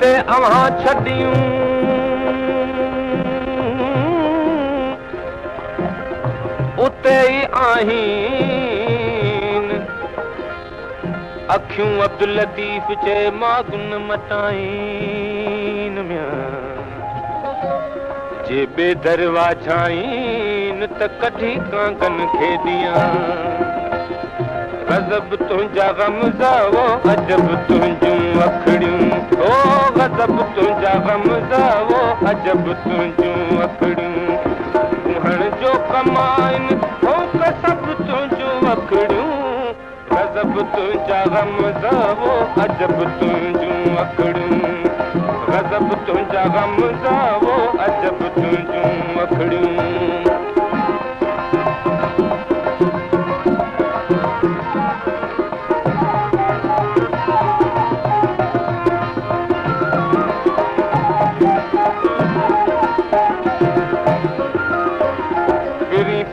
जिते अव्हां छॾियूं उते ई आहिनि अखियूं अब्दुल लतीफ़ जे मागुन मटाइन जे बेदरवा छाइन त कढी कांगन खे ॾियां गज़ब तुंहिंजा ग़मज़ा वो अजब तुंहिंजूं अखड़ियूं ओ गज़ब तुंहिंजा ग़मज़ा वो अजब तुंहिंजूं अखड़ियूं कुहण जो कमाइन हो कसब तुंहिंजूं अखड़ियूं गज़ब तुंहिंजा ग़मज़ा वो अजब तुंहिंजूं अखड़ियूं गज़ब तुंहिंजा ग़मज़ा वो अजब तुंहिंजूं अखड़ियूं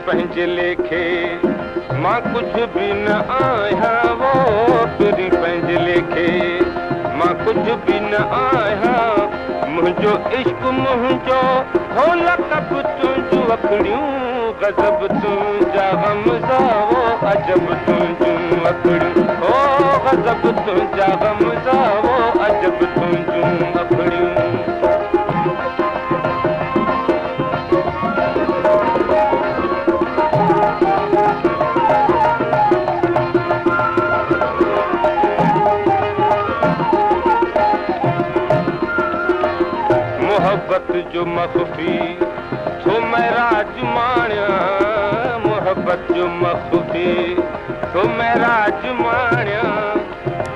पंहिंजे लेखे मां कुझु बि न आहियां वो तुरी पंहिंजे लेखे मां कुझु बि न आहियां मुंहिंजो इश्क मुंहिंजो हो लक़ब तुंहिंजूं अखड़ियूं गज़ब तुंहिंजा ग़मज़ा वो अजब तुंहिंजूं अखड़ियूं ओ गज़ब तुंहिंजा ग़मज़ा वो अजब तुंहिंजूं अखड़ियूं मोहब्बत जो मख़फ़ी थो मैं राज माणियां मोहब्बत जो मख़फ़ी थो मैं राज माणियां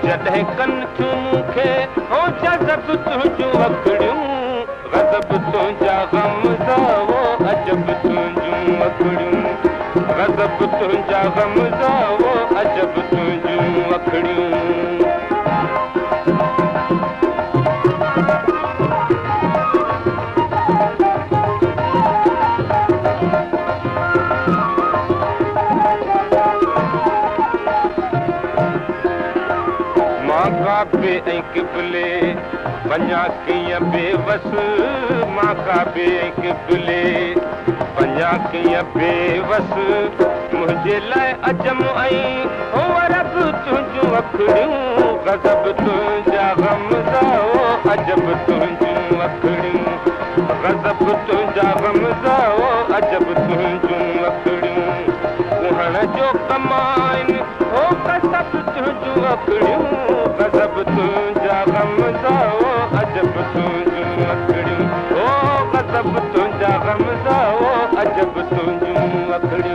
जॾहिं कनि थियूं मूंखे हो जज़ब तुंहिंजूं अखड़ियूं गज़ब तुंहिंजा ग़मज़ा वो अजब तुंहिंजूं अखड़ियूं गज़ब तुंहिंजा ग़मज़ा वो अजब तुंहिंजूं अखड़ियूं काबे ऐं क़िबले वञा कीअं बेवस मां काबे ऐं क़िबले वञा कीअं बेवस मुंहिंजे लाइ अजम ऐं हो अरब तुंहिंजूं अखड़ियूं गज़ब तुंहिंजा ग़मज़ा वो अजब तुंहिंजूं अखड़ियूं गज़ब तुंहिंजा ग़मज़ा वो अजब तुंहिंजूं अखड़ियूं कुहण जो कमाइन हो कसब तुंहिंजूं अखड़ियूं गज़ब तुंहिंजा ग़मज़ा वो अजब तुंहिंजूं अखड़ियूं ओ गज़ब तुंहिंजा ग़मज़ा वो अजब तुंहिंजूं अखड़ियूं